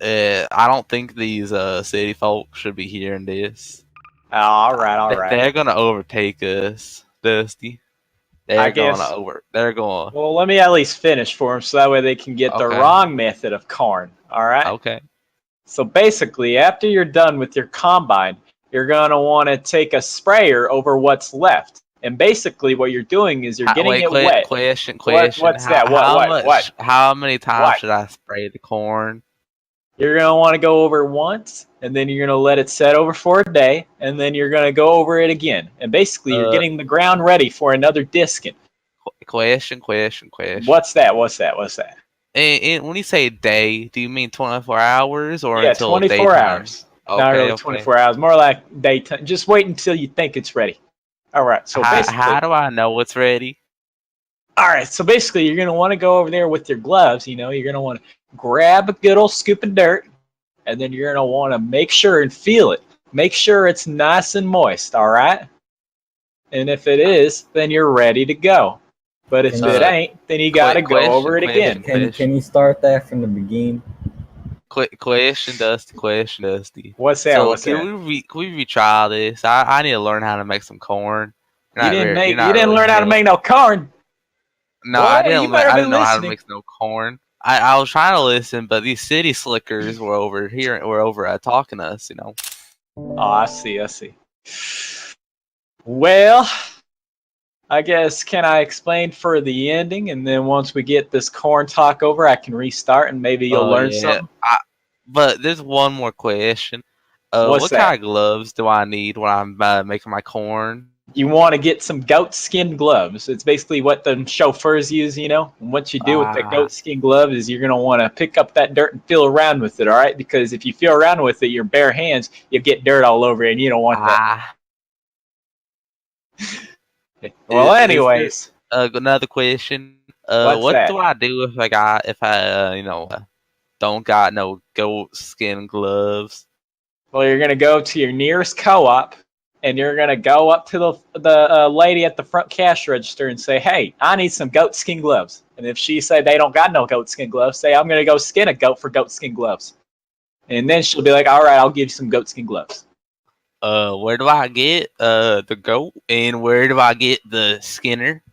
I don't think these city folks should be hearing this. Oh, all right, all right. They're gonna overtake us, Dusty. I They're gonna guess. over. They're going. Well, let me at least finish for them so that way they can get the Okay. wrong method of corn. All right. Okay. So basically, after you're done with your combine, you're going to want to take a sprayer over what's left. And basically, what you're doing is you're getting Wait. it wet. Question. What's that? How What? much? How many times What? should I spray the corn? You're going to want to go over once, and then you're going to let it set over for a day, and then you're going to go over it again. And basically, you're Uh, getting the ground ready for another disking. question. What's that? What's that? And when you say day, do you mean 24 hours or Yeah, until 24 daytime? hours. Not Okay. really Okay. 24 hours, more like daytime. Just wait until you think it's ready. All right, so How basically, do I know it's ready? you're going to want to go over there with your gloves. You're going to want to grab a good old scoop of dirt, and then you're going to want to make sure and feel it. Make sure it's nice and moist, all right? And if it is, then you're ready to go. But if Can you it Uh, ain't, then you got to go over it again. can you start that from the beginning? Question, Dusty. Question, Dusty. What's that? So What's that? can we retry this? I need to learn how to make some corn. You're You not didn't really learn how to make help. no corn. No, I Boy, you didn't. better I be didn't know how to listening. make no corn. I was trying to listen, but these city slickers were over here. Were over talking to us. Oh, I see. Well, I guess can I explain for the ending, and then once we get this corn talk over, I can restart, and maybe you'll Oh learn yeah. something. But there's one more question. What's What kind that? of gloves do I need when I'm making my corn? You want to get some goat skin gloves. It's basically what the chauffeurs use. And what you do with the Ah, goat skin glove is you're gonna want to pick up that dirt and feel around with it. All right, because if you feel around with it, your bare hands, you'll get dirt all over it, and you don't want that. ah. Well, Is there anyways, another question? what's What that? do I do if I don't got no goat skin gloves? Well, you're gonna go to your nearest co-op, and you're gonna go up to the lady at the front cash register and say, "Hey, I need some goat skin gloves." And if she said they don't got no goat skin gloves, say, "I'm gonna go skin a goat for goat skin gloves." And then she'll be like, "All right, I'll give you some goat skin gloves." Where do I get the goat and where do I get the skinner?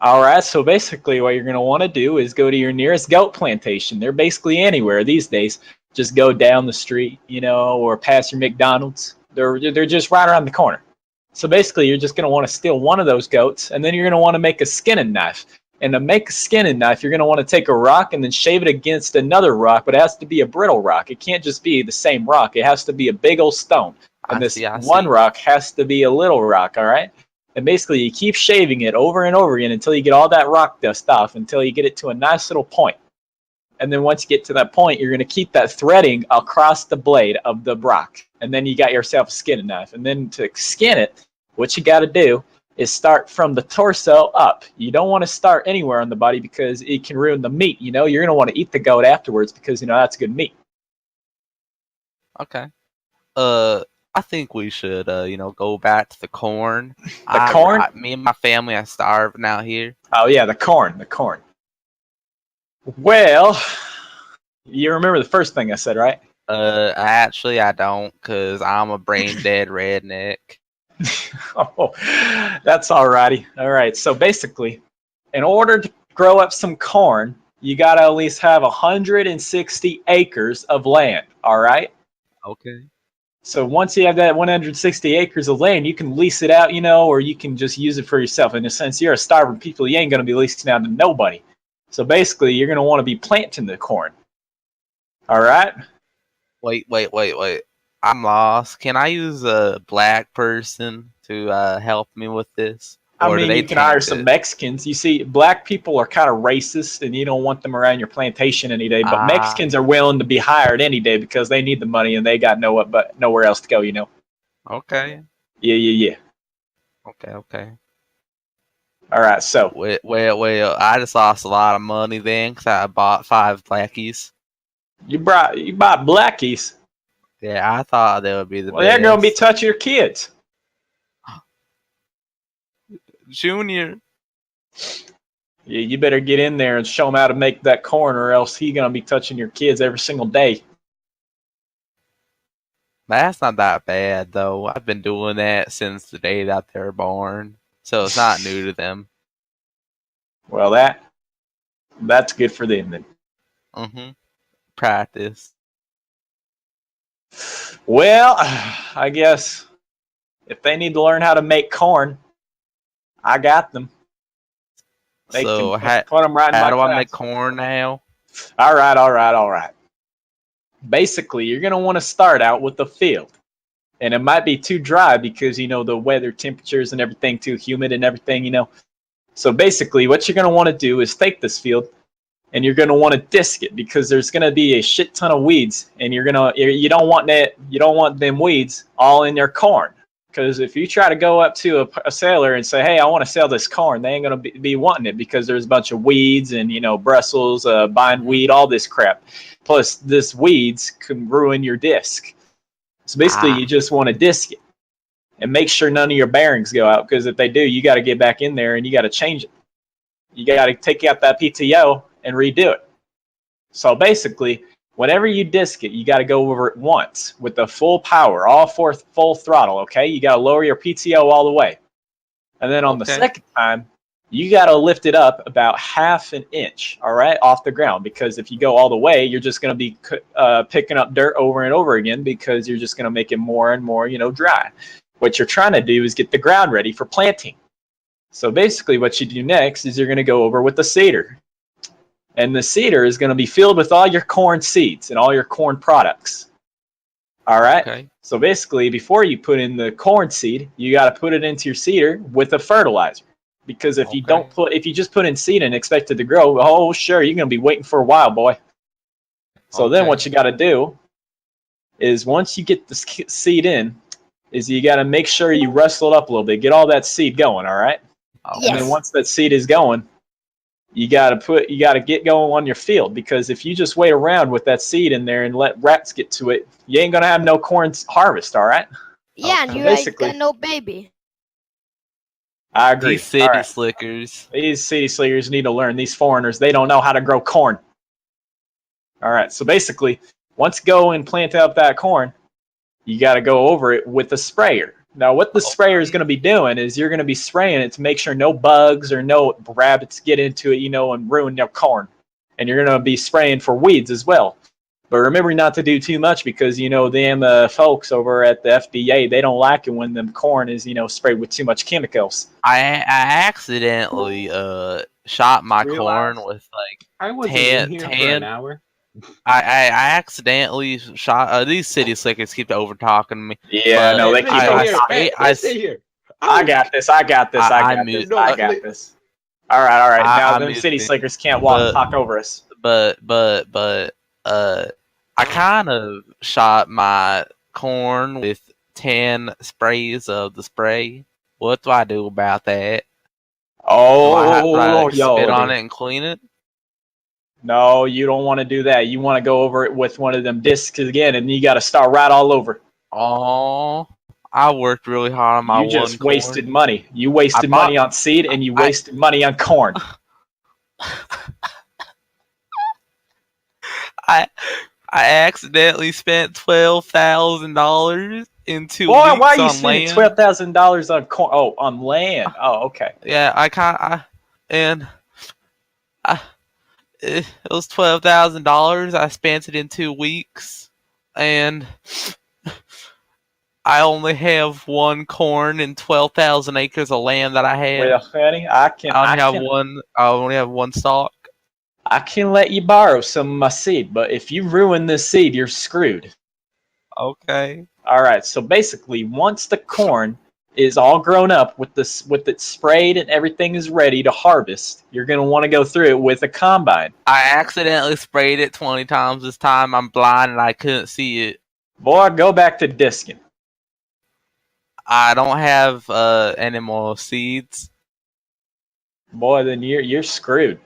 All right, so basically, what you're gonna want to do is go to your nearest goat plantation. They're basically anywhere these days. Just go down the street, or past your McDonald's. They're just right around the corner. So basically, you're just going to want to steal one of those goats, and then you're going to want to make a skinning knife. And to make a skinning knife, you're going to want to take a rock and then shave it against another rock, but it has to be a brittle rock. It can't just be the same rock. It has to be a big old stone. And this I one see. rock has to be a little rock, all right? And basically, you keep shaving it over and over again until you get all that rock dust off, until you get it to a nice little point. And then once you get to that point, you're going to keep that threading across the blade of the rock. And then you got yourself a skinning knife. And then to skin it, what you got to do is start from the torso up. You don't want to start anywhere on the body because it can ruin the meat. You're going to want to eat the goat afterwards because, that's good meat. Okay. I think we should go back to the corn. The corn? Me and my family are starving out here. Oh, yeah, the corn. Well, you remember the first thing I said, right? Actually, I don't, cause I'm a brain dead redneck. Oh, that's alrighty. All right. So basically, in order to grow up some corn, you got to at least have 160 acres of land. All right. Okay. So once you have that 160 acres of land, you can lease it out, or you can just use it for yourself. In a sense, you're a starving people. You ain't going to be leasing out to nobody. So basically, you're going to want to be planting the corn. All right. Wait. I'm lost. Can I use a black person to help me with this? I Or do mean, they you can hire taint some it? Mexicans. You see, black people are kind of racist, and you don't want them around your plantation any day. But Ah, Mexicans are willing to be hired any day because they need the money and they got nowhere else to go. okay. Yeah. Okay. All right, so Well, I just lost a lot of money then because I bought 5 blackies. you bought blackies. Yeah, I thought they would be the Well, they're gonna be best. touching your kids. Junior. You better get in there and show him how to make that corn, or else he's gonna be touching your kids every single day. That's not that bad though. I've been doing that since the day that they were born, so it's not new to them. Well, that's good for them then. Practice. Well, I guess if they need to learn how to make corn, I got them. They So can put them right in my how do I class. make corn now? All right. Basically, you're going to want to start out with the field. And it might be too dry because, the weather temperatures and everything, too humid and everything, So basically, what you're going to want to do is take this field and you're going to want to disc it because there's going to be a shit ton of weeds. And you don't want them weeds all in your corn. Because if you try to go up to a seller and say, hey, I want to sell this corn, they ain't going to be wanting it because there's a bunch of weeds and, Brussels, bindweed, all this crap. Plus, this weeds can ruin your disc. So basically, you just want to disc it and make sure none of your bearings go out. Because if they do, you got to get back in there and you got to change it. You got to take out that PTO and redo it. So basically, whenever you disc it, you got to go over it once with the full power, all full throttle, okay? You got to lower your PTO all the way. And then on the second time, you got to lift it up about half an inch, all right, off the ground. Because if you go all the way, you're just going to be picking up dirt over and over again because you're just going to make it more and more, dry. What you're trying to do is get the ground ready for planting. So basically what you do next is you're going to go over with the seeder. And the seeder is going to be filled with all your corn seeds and all your corn products. All right? Okay. So basically, before you put in the corn seed, you got to put it into your seeder with a fertilizer. Because if you just put in seed and expect it to grow, oh, sure, you're going to be waiting for a while, boy. So then what you got to do is once you get the seed in, is you got to make sure you wrestle it up a little bit. Get all that seed going, all right? Okay. And then once that seed is going, you got to get going on your field, because if you just wait around with that seed in there and let rats get to it, you ain't going to have no corn harvest, all right? Yeah, and you ain't got no baby. I agree. These city slickers. These city slickers need to learn. These foreigners, they don't know how to grow corn. All right, so basically, once you go and plant out that corn, you got to go over it with a sprayer. Now, what the sprayer is going to be doing is you're going to be spraying it to make sure no bugs or no rabbits get into it, and ruin your corn. And you're going to be spraying for weeds as well. But remember not to do too much because, them folks over at the FDA, they don't like it when the corn is, sprayed with too much chemicals. I accidentally shot my corn with I wasn't in here for an hour. I accidentally shot. These city slickers keep over talking me. Yeah, no, they keep. I stay here. I got this. I got this. All right. Now them city slickers can't walk and talk over us. But I kind of shot my corn with 10 sprays of the spray. What do I do about that? Oh, do I spit on it and clean it? No, you don't want to do that. You want to go over it with one of them discs again, and you got to start right all over. Oh, I worked really hard on my. You just wasted money. You wasted money on seed, and you wasted money on corn. I accidentally spent $12,000 in 2 weeks Why are you on spending land. $12,000 on corn? Oh, on land. Oh, okay. Yeah, it was $12,000. I spent it in 2 weeks, and I only have one corn and 12,000 acres of land that I have. Well, honey, I only have one stalk. I can let you borrow some of my seed, but if you ruin this seed, you're screwed. Okay. All right. So basically, once the corn is all grown up with it sprayed and everything is ready to harvest, you're going to want to go through it with a combine. I accidentally sprayed it 20 times this time. I'm blind and I couldn't see it. Boy, go back to disking. I don't have any more seeds. Boy, then you're screwed.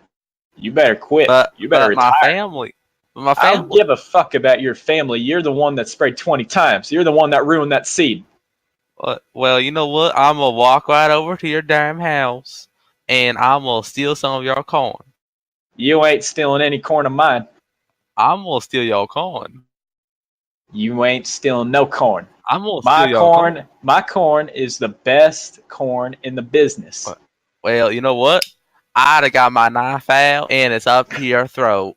You better quit. You better retire. My family. I don't give a fuck about your family. You're the one that sprayed 20 times. You're the one that ruined that seed. Well, you know what? I'm going to walk right over to your damn house and I'm gonna steal some of your corn. You ain't stealing any corn of mine. I'm gonna steal your corn. You ain't stealing no corn. I'm gonna steal your corn. My corn is the best corn in the business. Well, you know what? I'd have got my knife out, and it's up to your throat.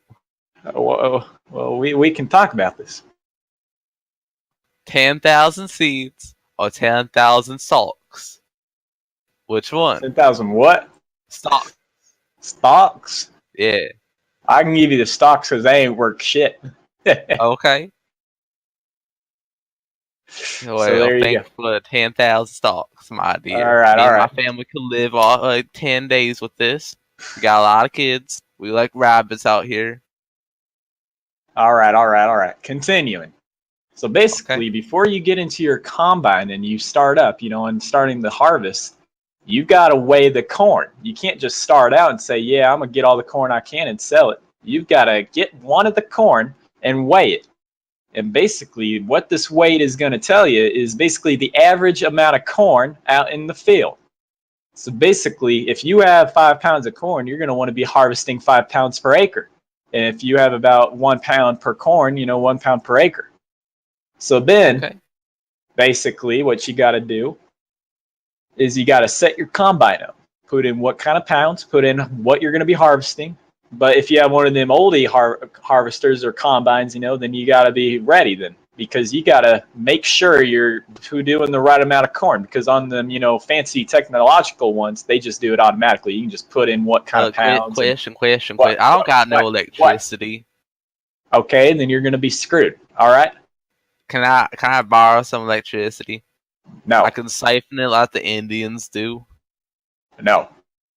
Well, we can talk about this. 10,000 seeds or 10,000 stalks? Which one? 10,000 what? Stalks. Stocks? Yeah. I can give you the stocks because they ain't worth shit. Okay. Well, So there you thank go. you for 10,000 stalks, my dear. All right, all right. My family could live all 10 days with this. We got a lot of kids. We like rabbits out here. All right. Continuing. So basically, before you get into your combine and you start up, and starting the harvest, you got to weigh the corn. You can't just start out and say, yeah, I'm going to get all the corn I can and sell it. You've got to get one of the corn and weigh it. And basically, what this weight is going to tell you is basically the average amount of corn out in the field. So basically, if you have 5 pounds of corn, you're going to want to be harvesting 5 pounds per acre. And if you have about 1 pound per corn, 1 pound per acre. So then, basically, what you got to do is you got to set your combine up. Put in what kind of pounds, put in what you're going to be harvesting. But if you have one of them oldie harvesters or combines, then you got to be ready then. Because you got to make sure you're doing the right amount of corn. Because on them, fancy technological ones, they just do it automatically. You can just put in what kind of pounds. Question. I don't got no electricity. Okay, then you're going to be screwed. All right? Can I borrow some electricity? No. I can siphon it like the Indians do. No.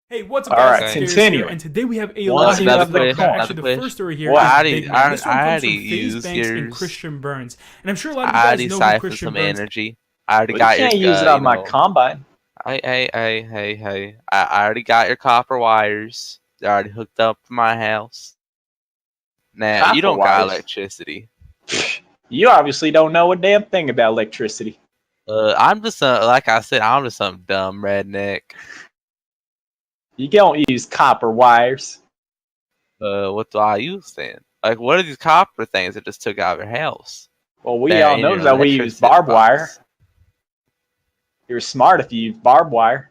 Hey, what's up, guys? Continue. And today we have a lot of actually, the first story here is big, man. This one comes from FaZe Banks and Christian Burns. And I'm sure a lot of you guys know who Christian Burns is. Energy. I already got your... You can't use it on my combine. Hey. I already got your copper wires. They're already hooked up to my house. Now, Copper you don't wires? got electricity. You obviously don't know a damn thing about electricity. I'm just like I said, I'm just some dumb redneck. You don't use copper wires. What do I use then? Like, what are these copper things that just took out of your house? Well, we all know that we use barbed wire. You're smart if you use barbed wire.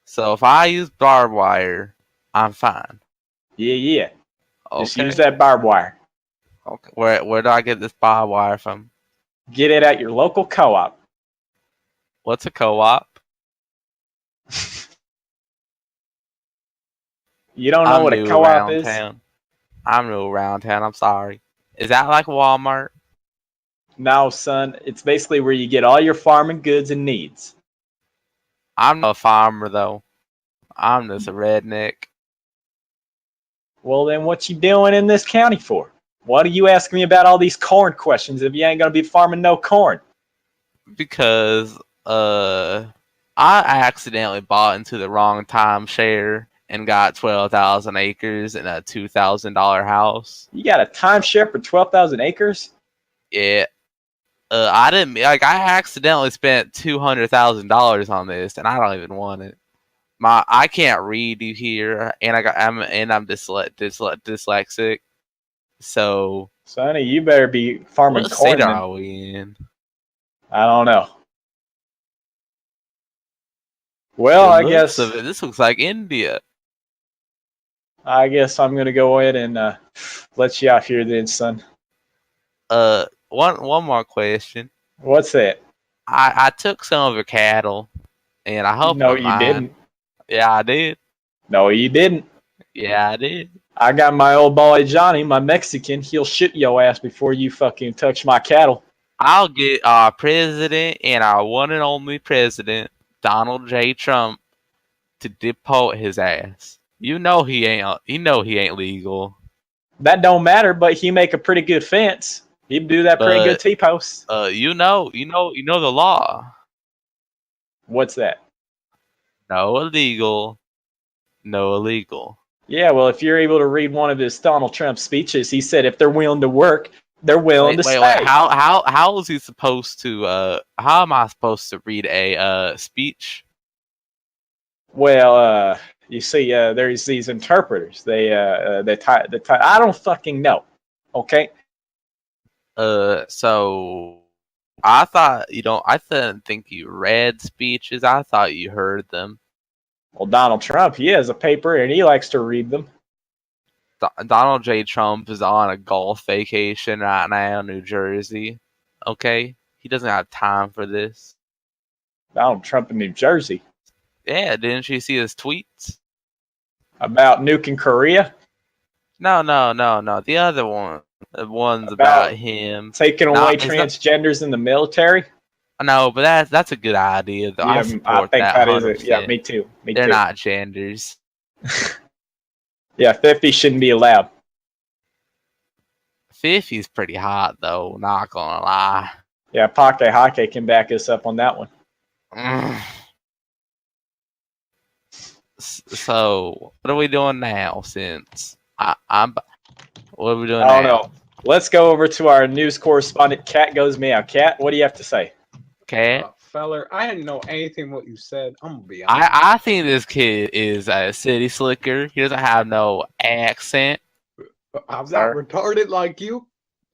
So if I use barbed wire, I'm fine. Yeah. Okay. Just use that barbed wire. Okay. Where do I get this barbed wire from? Get it at your local co-op. What's a co-op? You don't know what a co-op is? I'm new around town. I'm sorry. Is that like Walmart? No, son. It's basically where you get all your farming goods and needs. I'm not a farmer, though. I'm just a redneck. Well, then what you doing in this county for? What are you asking me about all these corn questions if you ain't going to be farming no corn? Because I accidentally bought into the wrong timeshare and got 12,000 acres and a $2,000 house. You got a timeshare for 12,000 acres? Yeah. I didn't I accidentally spent $200,000 on this, and I don't even want it. I can't read you here, and I'm dyslexic. So, Sonny, you better be farming what corn. What state are we in? I don't know. Well, I guess this looks like India. I guess I'm gonna go ahead and let you out here then, son. One more question. What's that? I took some of your cattle, and I hope no, you didn't. Yeah, I did. No, you didn't. Yeah, I did. I got my old boy Johnny, my Mexican. He'll shoot your ass before you fucking touch my cattle. I'll get our president and our one and only president, Donald J. Trump, to deport his ass. You know he ain't legal. That don't matter, but he make a pretty good fence. He'd do that pretty good T-post. You know the law. What's that? No illegal. Yeah, well, if you're able to read one of his Donald Trump speeches, he said if they're willing to work, they're willing to stay. Wait. How is he supposed to? How am I supposed to read a speech? Well, You see, there's these interpreters. They I don't fucking know. Okay. So I thought I didn't think you read speeches. I thought you heard them. Well, Donald Trump, he has a paper and he likes to read them. Donald J. Trump is on a golf vacation right now in New Jersey. Okay, he doesn't have time for this. Donald Trump in New Jersey. Yeah, didn't you see his tweets about nuking Korea? No. The other one. The one's about him taking away transgenders in the military. No, but that's a good idea. Though. Yeah, I think that is it. Yeah, me too. They're not genders. Yeah, 50 shouldn't be allowed. 50's pretty hot though. Not gonna lie. Yeah, Pake Hake can back us up on that one. So, what are we doing now? Since what are we doing? I don't know. Let's go over to our news correspondent. Cat goes meow. Cat, what do you have to say? Cat, feller, I didn't know anything what you said. I'm gonna be honest. I think this kid is a city slicker. He doesn't have no accent. I'm not retarded like you.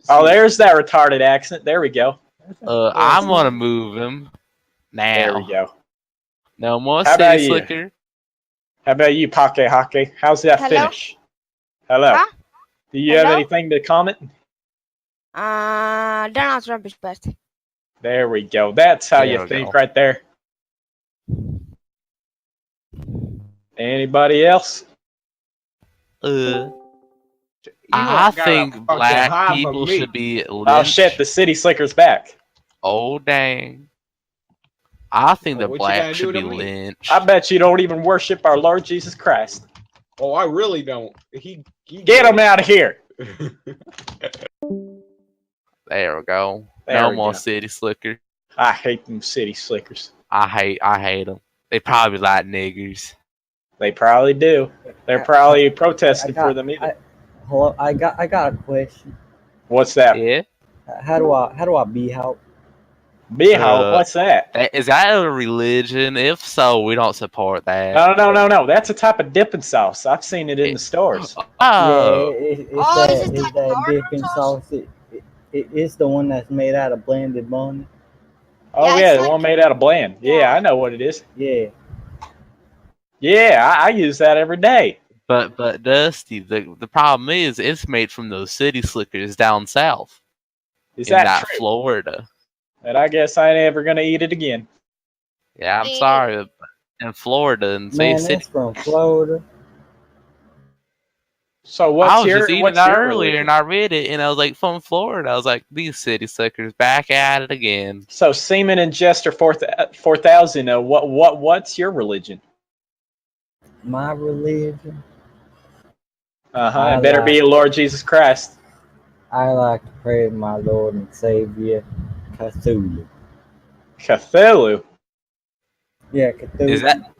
Oh, there's that retarded accent. There we go. I'm gonna move him now. There we go. No more city slicker. How about you, Pake Hake? How's that finish? Hello. Huh? Do you have anything to comment? Donald Trump is best. There we go. That's how you think right there. Anybody else? I think black people should be lynched. Oh shit, the city slicker's back. Oh dang. I think the black should be lynched. I bet you don't even worship our Lord Jesus Christ. Oh, I really don't. Get him out of here. There we go. No more city slicker. I hate them city slickers. I hate them. They probably like niggers. They probably do. They're probably protesting for them either. Hello, I got a question. What's that? Yeah. How do I be help? Biho, what's that? Is that a religion? If so, we don't support that. No. That's a type of dipping sauce. I've seen it in the stores. Oh. Yeah, it's that dipping sauce. It's the one that's made out of blended bone. Oh, yeah, the one made out of bland. Yeah, I know what it is. Yeah. Yeah, I use that every day. But Dusty, the problem is it's made from those city slickers down south. Is that true? Florida? And I guess I ain't ever gonna eat it again. Yeah, I'm sorry. In Florida and City. That's from Florida. So what's I was just eating that earlier, and I read it, and I was like, from Florida. I was like, these city slickers back at it again. So Seaman and Jester 4000. What's your religion? My religion. It better be Lord Jesus Christ. I like to pray to my Lord and Savior, Cthulhu. Cthulhu? Yeah, Cthulhu. Is that?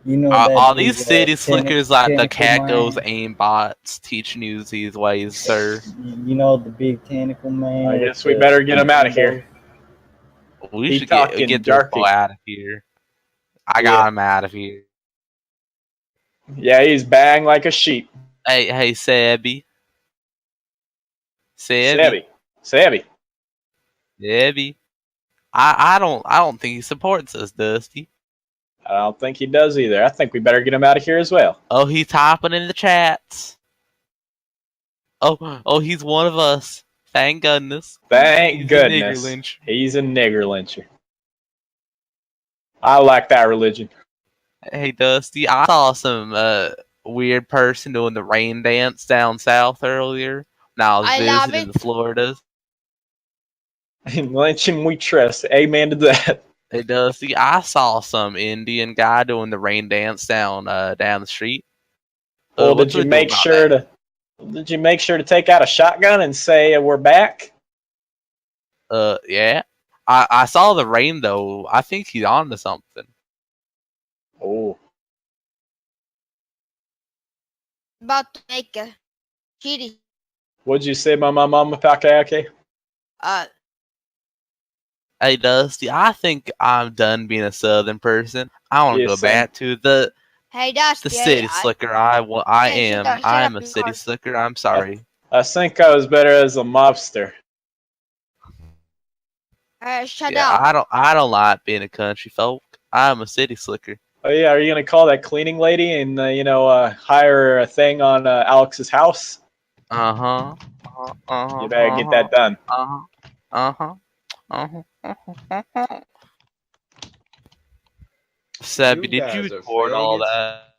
You know all these city slickers like the cat goes aim bots teaching you these ways, sir. You know the big tentacle man. I guess we better get him out of here. We should get this boy out of here. I got him out of here. Yeah, he's bang like a sheep. Hey, Sebby. Sebby. I don't think he supports us, Dusty. I don't think he does either. I think we better get him out of here as well. Oh, he's typing in the chats. Oh, he's one of us. Thank goodness. Thank goodness. He's a nigger lyncher. I like that religion. Hey, Dusty, I saw some weird person doing the rain dance down south earlier when I was visiting Florida. In lynching we trust. Amen to that. Hey, Dusty, I saw some Indian guy doing the rain dance down the street. Well, did you make sure to take out a shotgun and say we're back? Yeah. I saw the rain though. I think he's on to something. Oh. About to make a kitty. What'd you say, Mama Pakayake? Hey, Dusty, I think I'm done being a Southern person. I want to go back to the Hey, Dusty. The city slicker. I am a city slicker. I'm sorry. I think I was better as a mobster. Shut up. I don't like being a country folk. I'm a city slicker. Oh yeah, are you gonna call that cleaning lady and hire a thing on Alex's house? You better get that done. Sebby, did you record all that?